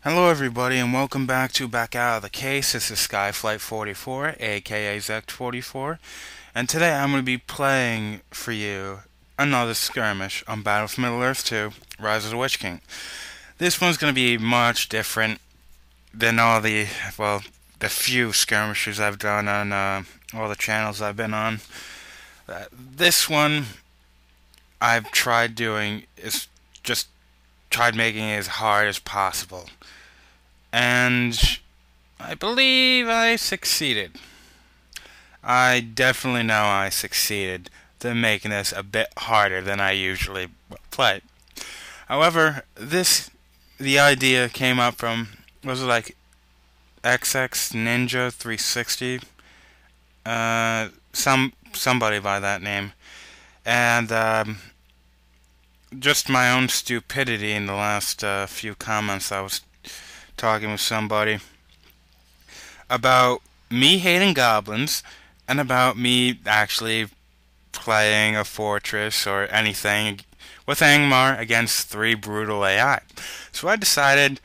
Hello everybody and welcome back Out of the Case. This is Skyflight44, aka Zect44, and today I'm going to be playing for you another skirmish on Battle for Middle-earth 2, Rise of the Witch King. This one's going to be much different than the few skirmishes I've done on all the channels I've been on. This one I've tried doing is just tried making it as hard as possible. And I believe I succeeded. I definitely know I succeeded in making this a bit harder than I usually play. However, the idea came up from, was it like XX Ninja 360? Somebody by that name. And just my own stupidity in the last few comments I was talking with somebody about me hating goblins and about me actually playing a fortress or anything with Angmar against 3 brutal AI. So I decided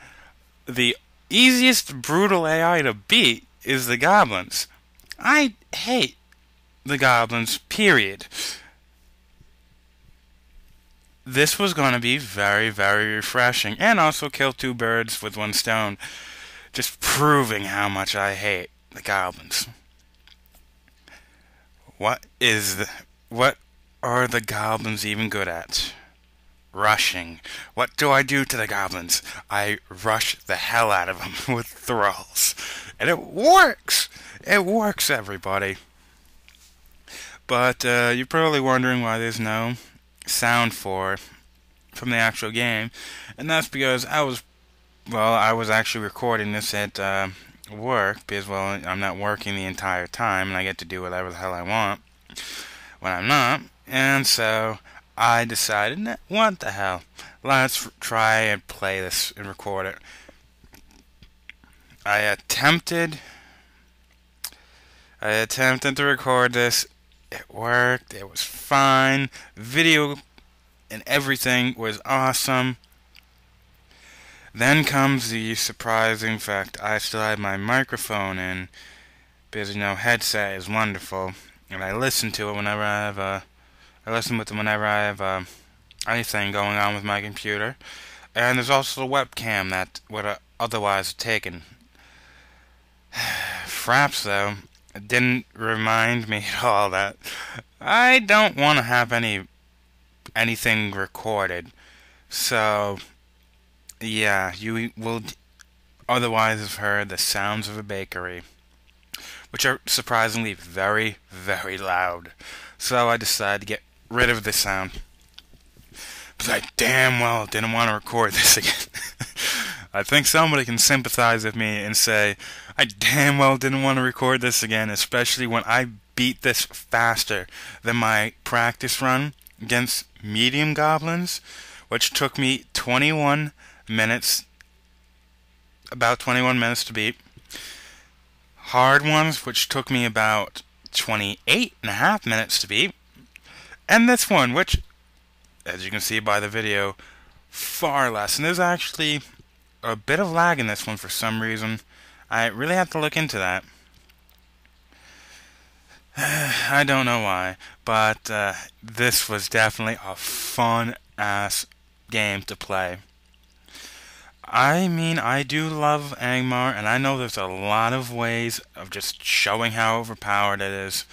the easiest brutal AI to beat is the goblins. I hate the goblins, period. This was going to be very, very refreshing, and also kill 2 birds with 1 stone, just proving how much I hate the goblins. What are the goblins even good at? Rushing. What do I do to the goblins? I rush the hell out of them with thralls, and it works. It works, everybody. But you're probably wondering why there's no sound from the actual game, and that's because I was actually recording this at work, because I'm not working the entire time and I get to do whatever the hell I want when I'm not. And so I decided, what the hell, let's try and play this and record it. I attempted to record this. It worked. It was fine. Video and everything was awesome. Then comes the surprising fact. I still had my microphone in, because headset is wonderful, and I listen to it whenever I listen with it whenever I have anything going on with my computer. And there's also the webcam that would otherwise have taken. Fraps, though, it didn't remind me at all that I don't want to have anything recorded. So, yeah, you will otherwise have heard the sounds of a bakery, which are surprisingly very, very loud. So I decided to get rid of the sound, because I damn well didn't want to record this again. I think somebody can sympathize with me and say, I damn well didn't want to record this again, especially when I beat this faster than my practice run against medium goblins, which took me 21 minutes, about 21 minutes to beat. Hard ones, which took me about 28.5 minutes to beat. And this one, which, as you can see by the video, far less. And there's actually a bit of lag in this one for some reason. I really have to look into that. I don't know why, but this was definitely a fun-ass game to play. I mean, I do love Angmar, and I know there's a lot of ways of just showing how overpowered it is.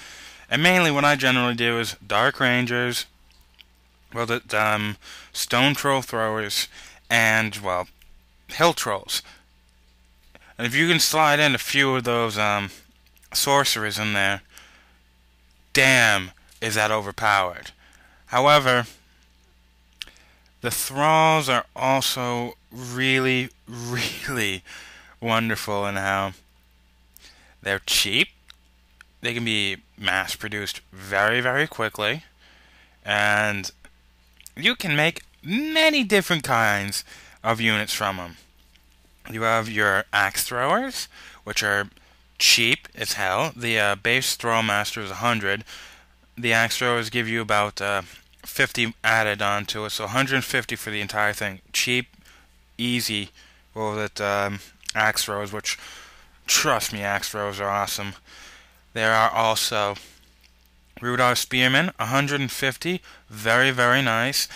And mainly what I generally do is Dark Rangers, Stone Troll Throwers, and, Hill Trolls. And if you can slide in a few of those sorcerers in there, damn, is that overpowered. However, the thralls are also really, really wonderful in how they're cheap. They can be mass-produced very, very quickly. And you can make many different kinds of units from them. You have your axe throwers, which are cheap as hell. The base throw master is 100. The axe throwers give you about 50 added onto it, so 150 for the entire thing. Cheap, easy well, that axe throws, which, trust me, axe throws are awesome. There are also Rudar Spearmen, 150, very, very nice.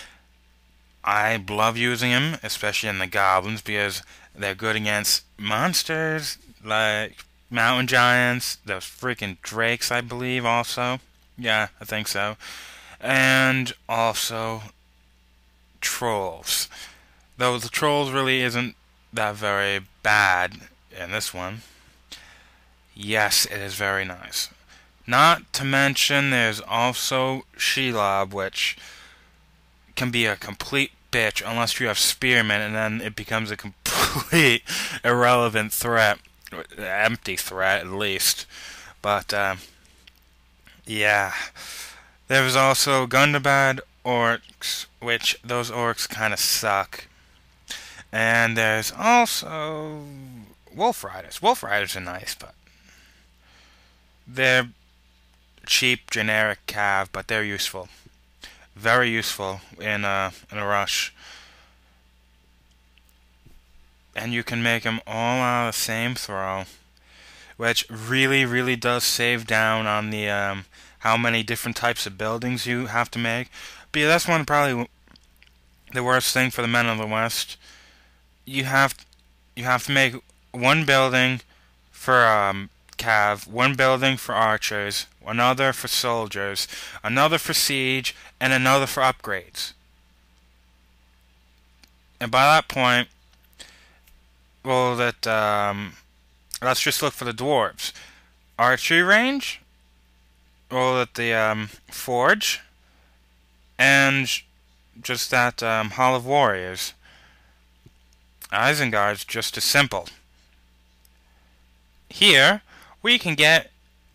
I love using them, especially in the goblins, because they're good against monsters like mountain giants, those freaking drakes, I believe, also. Yeah, I think so. And also trolls. Though the trolls really isn't that very bad in this one. Yes, it is very nice. Not to mention there's also Shelob, which can be a complete bitch unless you have spearmen, and then it becomes a complete irrelevant threat. Empty threat, at least. But, yeah. There's also Gundabad orcs, which those orcs kind of suck. And there's also wolf riders. Wolf riders are nice, but they're cheap, generic cav, but they're useful. Very useful in a rush. And you can make them all out of the same throw, which really, really does save down on the how many different types of buildings you have to make. But yeah, that's one probably the worst thing for the men of the West. You have to make one building for cav, one building for archers, another for soldiers, another for siege, and another for upgrades. And by that point, well, let's just look for the dwarves. Archery range, well, at the forge, and just that Hall of Warriors. Isengard's just as simple. Here, we can get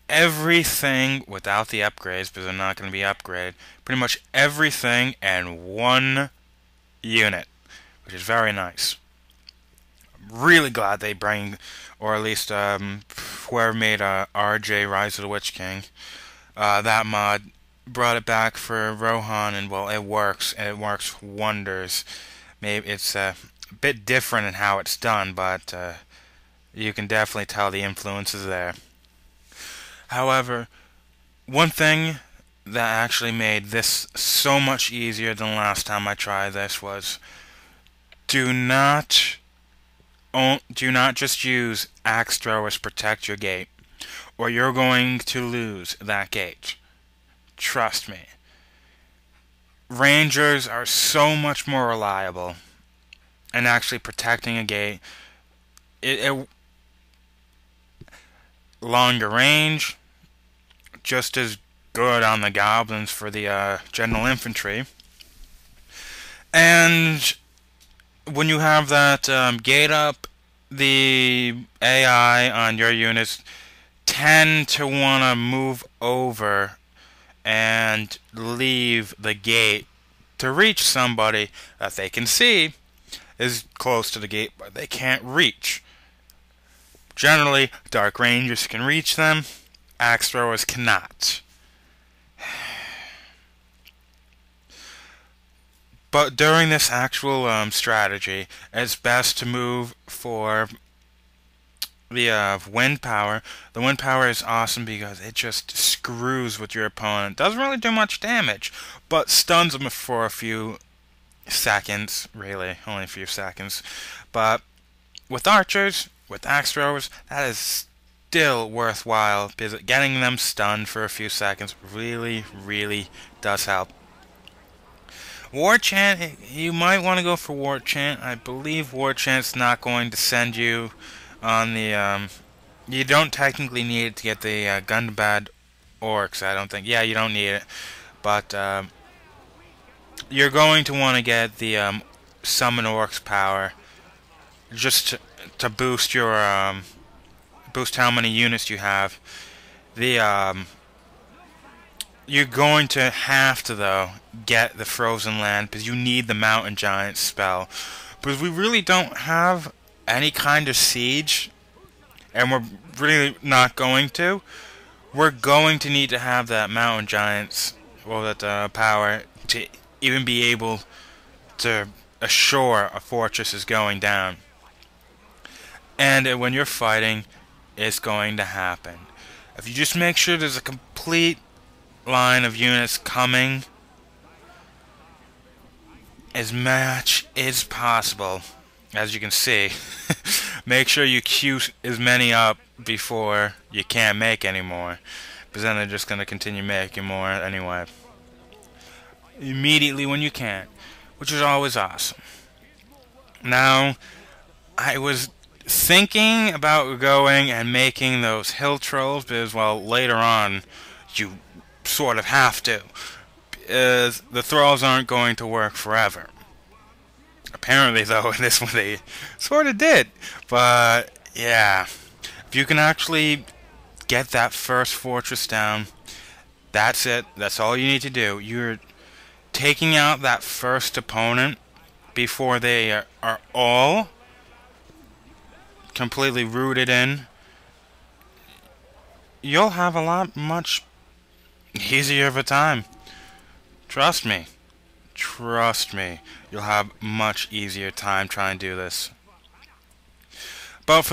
everything without the upgrades, because they're not going to be upgraded. Pretty much everything in one unit, which is very nice. I'm really glad they bring, or at least whoever made RJ Rise of the Witch King, that mod, brought it back for Rohan, and well, it works, and it works wonders. Maybe it's a bit different in how it's done, but you can definitely tell the influence is there. However, one thing that actually made this so much easier than last time I tried this was do not just use axe throwers protect your gate, or you're going to lose that gate. Trust me. Rangers are so much more reliable in actually protecting a gate. Longer range, just as good on the goblins for the general infantry. And when you have that gate up, the AI on your units tend to want to move over and leave the gate to reach somebody that they can see is close to the gate, but they can't reach. Generally, Dark Rangers can reach them, Axe Throwers cannot. But during this actual strategy, it's best to move for the wind power. The wind power is awesome because it just screws with your opponent. Doesn't really do much damage, but stuns them for a few seconds. Really, only a few seconds. But with archers, with axe throwers, that is still worthwhile because getting them stunned for a few seconds really, really does help. War Chant, you might want to go for War Chant. I believe War Chant's not going to send you on the, you don't technically need it to get the Gundabad Orcs, I don't think. Yeah, you don't need it. But, you're going to want to get the Summon Orcs power just to boost your, boost how many units you have. The, you're going to have to, though, get the Frozen Land, because you need the Mountain Giant spell. Because we really don't have any kind of siege, and we're really not going to. We're going to need to have that Mountain Giant's, well, that power, to even be able to assure a fortress is going down. And when you're fighting, it's going to happen. If you just make sure there's a complete line of units coming as much as possible, as you can see, make sure you queue as many up before you can't make any more, because then they're just going to continue making more anyway. Immediately when you can, which is always awesome. Now, I was thinking about going and making those hill trolls, because, well, later on, you sort of have to. The thralls aren't going to work forever. Apparently, though, in this one they sort of did. But, yeah. If you can actually get that first fortress down, that's it. That's all you need to do. You're taking out that first opponent before they are all completely rooted in. You'll have a much easier of a time. Trust me. Trust me. You'll have much easier time trying to do this. But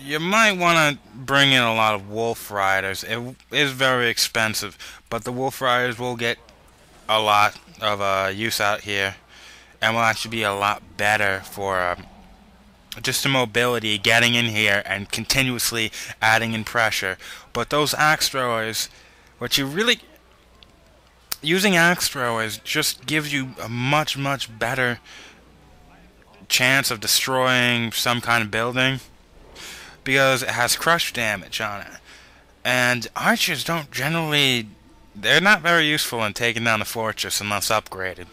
you might want to bring in a lot of wolf riders. It is very expensive, but the wolf riders will get a lot of use out here, and will actually be a lot better for just the mobility, getting in here and continuously adding in pressure. But those axe throwers, what you really... Using axe throwers just gives you a much better chance of destroying some kind of building, because it has crush damage on it. And archers don't generally... They're not very useful in taking down a fortress unless upgraded.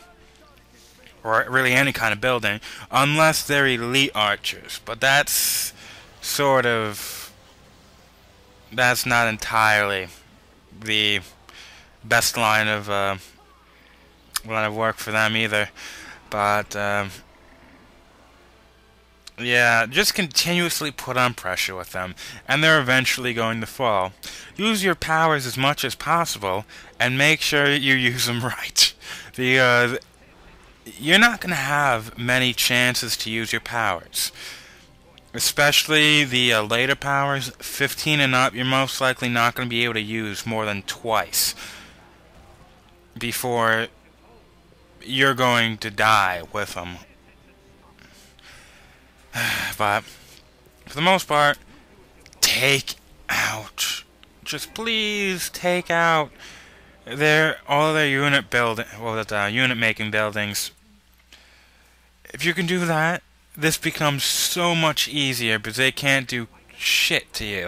Or really any kind of building, unless they're elite archers. But that's sort of... That's not entirely the best line of work for them either. But yeah, just continuously put on pressure with them, and they're eventually going to fall. Use your powers as much as possible, and make sure you use them right. You're not going to have many chances to use your powers. Especially the later powers, 15 and up, you're most likely not going to be able to use more than twice before you're going to die with them. But for the most part, take out. Just please take out all their unit making buildings. If you can do that, this becomes so much easier, because they can't do shit to you.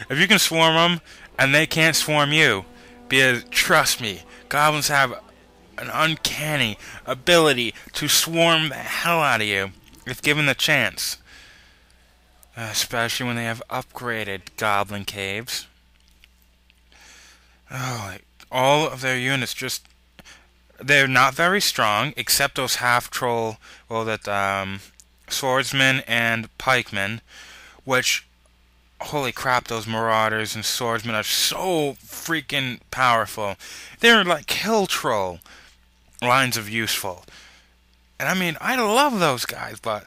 If you can swarm them and they can't swarm you, because trust me, goblins have an uncanny ability to swarm the hell out of you if given the chance. Especially when they have upgraded goblin caves. Oh, all of their units just... They're not very strong, except those half-troll, swordsmen and pikemen, which, holy crap, those marauders and swordsmen are so freaking powerful. They're like hill troll lines of useful. And I mean, I love those guys, but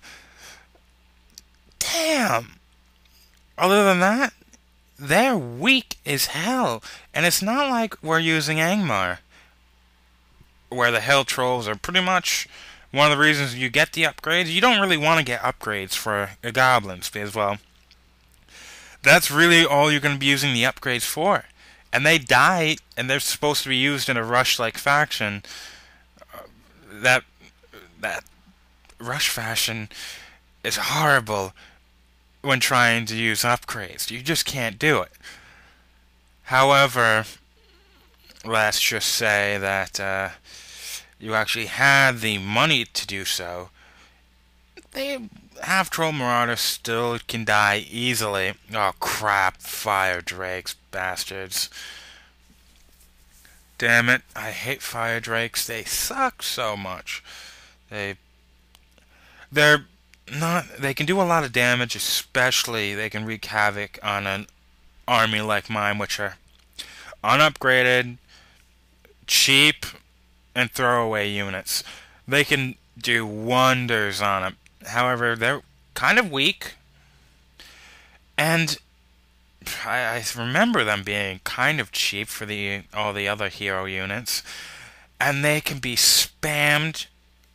damn. Other than that, they're weak as hell. And it's not like we're using Angmar, where the hill trolls are pretty much one of the reasons you get the upgrades. You don't really want to get upgrades for goblins, because, well, that's really all you're going to be using the upgrades for. And they die, and they're supposed to be used in a rush-like faction. That rush fashion is horrible when trying to use upgrades. You just can't do it. However, let's just say that you actually had the money to do so. They half-troll marauders still can die easily. Oh crap, fire drakes, bastards. Damn it, I hate fire drakes. They suck so much. They're not... They can do a lot of damage, especially they can wreak havoc on an army like mine, which are unupgraded, cheap, and throwaway units. They can do wonders on it. However, they're kind of weak, and I remember them being kind of cheap for all the other hero units, and they can be spammed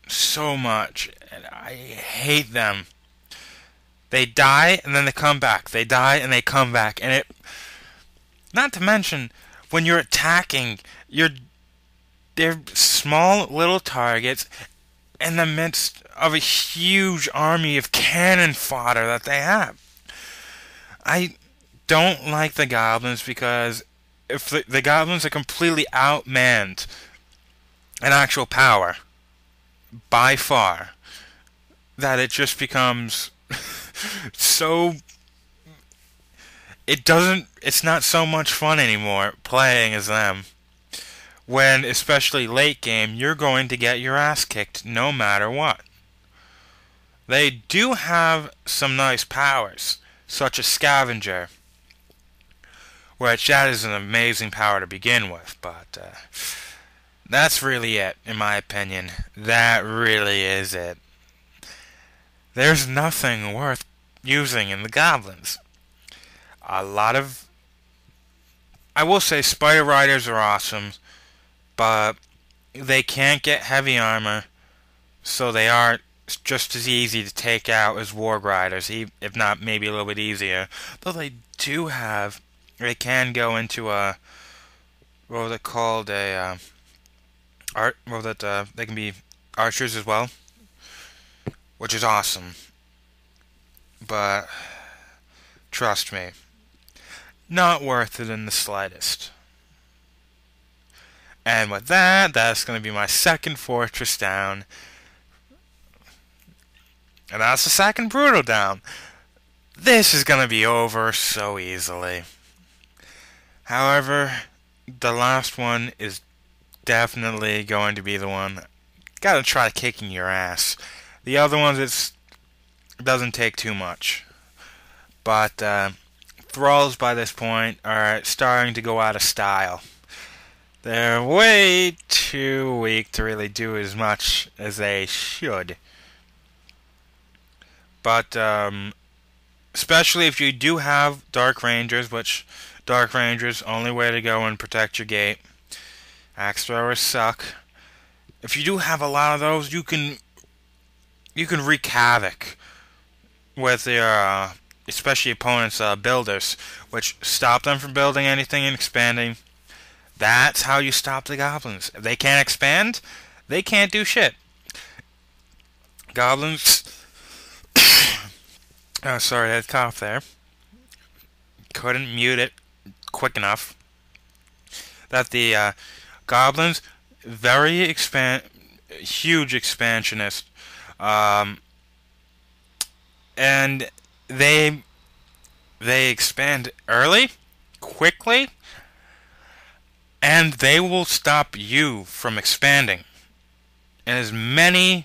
so much, and I hate them. They die and then they come back. They die and they come back, and it. Not to mention, when you're attacking, they're small little targets in the midst of a huge army of cannon fodder that they have. I don't like the goblins because if the goblins are completely outmanned in actual power, by far, that it just becomes so... It's not so much fun anymore playing as them. When, especially late game, you're going to get your ass kicked no matter what. They do have some nice powers, such as Scavenger, which that is an amazing power to begin with, but that's really it, in my opinion. That really is it. There's nothing worth using in the goblins. A lot of... I will say Spider Riders are awesome, but they can't get heavy armor, so they are just as easy to take out as Warg Riders, if not maybe a little bit easier. Though they do have... They can go into a... What was it called? They can be archers as well, which is awesome. But trust me, not worth it in the slightest. And with that, that's going to be my second fortress down. And that's the second brutal down. This is going to be over so easily. However, the last one is definitely going to be the one. Gotta try kicking your ass. The other ones, it doesn't take too much. But Thralls by this point are starting to go out of style. They're way too weak to really do as much as they should. But especially if you do have Dark Rangers, which Dark Rangers, only way to go and protect your gate. Axe throwers suck. If you do have a lot of those, you can wreak havoc with your especially opponents' builders, which stop them from building anything and expanding. That's how you stop the goblins. If they can't expand, they can't do shit. Goblins... oh, sorry, I had a cough there. Couldn't mute it quick enough. That the goblins, huge expansionist. And they expand early, quickly, and they will stop you from expanding in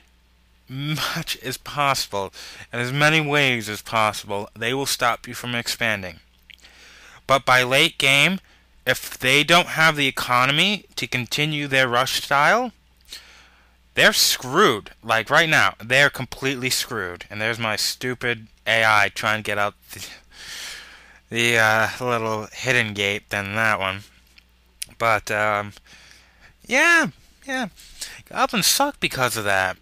much as possible, in as many ways as possible. They will stop you from expanding. But by late game, if they don't have the economy to continue their rush style, they're screwed. Like right now, they're completely screwed. And there's my stupid AI trying to get out the little hidden gate than that one. But yeah, goblins suck because of that.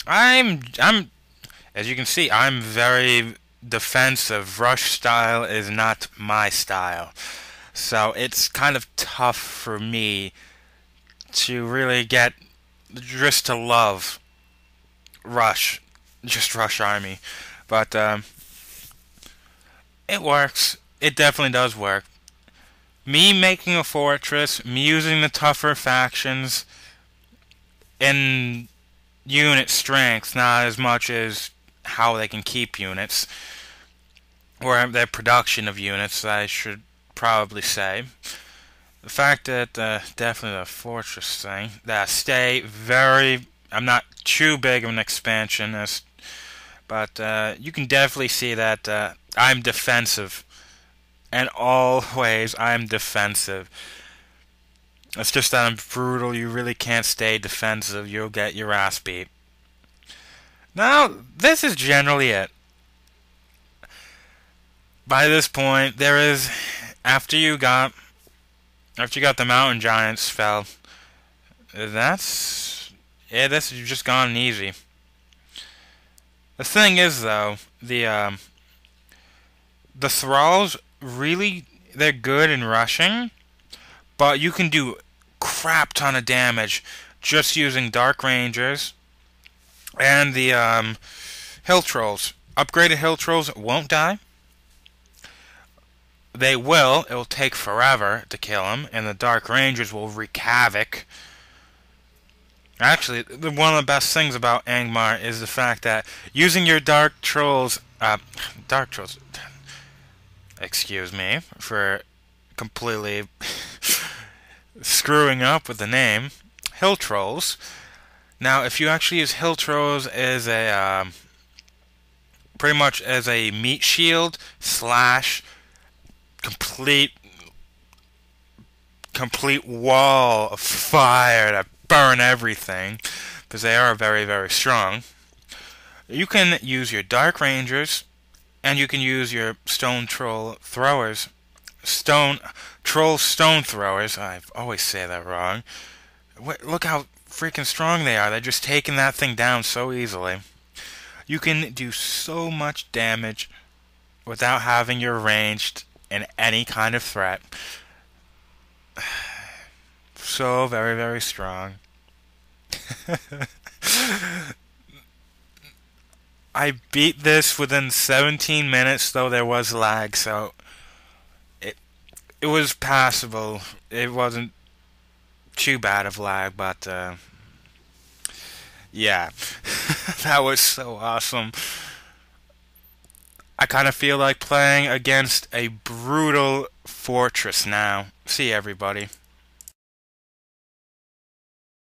I'm as you can see, I'm very defensive. Rush style is not my style. So it's kind of tough for me to really get just to love Rush Army. But it works. It definitely does work. Me making a fortress, me using the tougher factions in unit strength, not as much as how they can keep units, or their production of units, I should probably say. The fact that definitely the fortress thing, that I'm not too big of an expansionist, but you can definitely see that I'm defensive. In all ways, I'm defensive. It's just that I'm brutal. You really can't stay defensive. You'll get your ass beat. Now, this is generally it. By this point, there is after you got the mountain giants fell. This has just gone easy. The thing is, though, the thralls really they're good in rushing, but you can do crap ton of damage just using dark rangers and the hill trolls. Upgraded hill trolls won't die. They will. It'll take forever to kill them, and the dark rangers will wreak havoc. Actually, one of the best things about Angmar is the fact that using your dark trolls, excuse me for completely screwing up with the name, hill trolls. Now, if you actually use hill trolls as pretty much as a meat shield slash complete wall of fire to burn everything, because they are very, very strong. You can use your dark rangers, and you can use your stone throwers. Stone throwers. I always say that wrong. Look how freaking strong they are. They're just taking that thing down so easily. You can do so much damage without having your ranged in any kind of threat. So very, very strong. I beat this within 17 minutes, though there was lag, so it was passable. It wasn't too bad of lag, but yeah, that was so awesome. I kind of feel like playing against a brutal fortress now. See everybody.